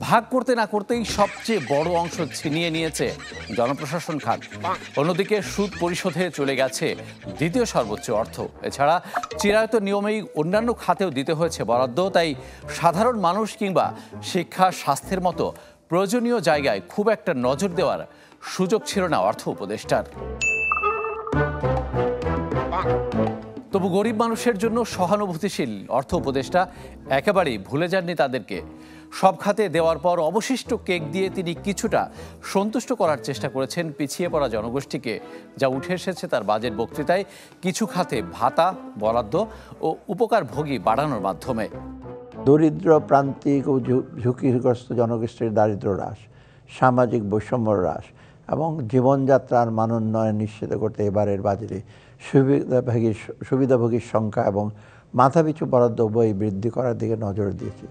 ভাগ করতে না করতেই সবচেয়ে বড় অংশ ছিনিয়ে নিয়েছে জনপ্রশাসন খাত। অন্যদিকে সুদ পরিশোধে চলে গেছে দ্বিতীয় সর্বোচ্চ অর্থ। এছাড়া চিরায়ত নিয়মেই অন্যান্য খাতেও দিতে হয়েছে বরাদ্দ। তাই সাধারণ মানুষ কিংবা শিক্ষা স্বাস্থ্যের মতো প্রয়োজনীয় জায়গায় খুব একটা নজর দেওয়ার সুযোগ ছিল না অর্থ উপদেষ্টার। তবু গরিব মানুষের জন্য সহানুভূতিশীল অর্থ উপদেষ্টা একেবারেই ভুলে যাননি তাদেরকে। সব খাতে দেওয়ার পর অবশিষ্ট কেক দিয়ে তিনি কিছুটা সন্তুষ্ট করার চেষ্টা করেছেন পিছিয়ে পড়া জনগোষ্ঠীকে, যা উঠে এসেছে তার বাজেট বক্তৃতায় কিছু খাতে ভাতা বরাদ্দ ও উপকারভোগী বাড়ানোর মাধ্যমে। দরিদ্র প্রান্তিক ও ঝুঁকিগ্রস্ত জনগোষ্ঠীর দারিদ্র্য হ্রাস, সামাজিক বৈষম্য হ্রাস এবং জীবনযাত্রার মান উন্নয়ন নিশ্চিত করতে এবারের বাজেটে সুবিধাভোগীর সংখ্যা এবং মাথাপিছু বরাদ্দ উভয়ই বৃদ্ধি করার দিকে নজর দিয়েছি।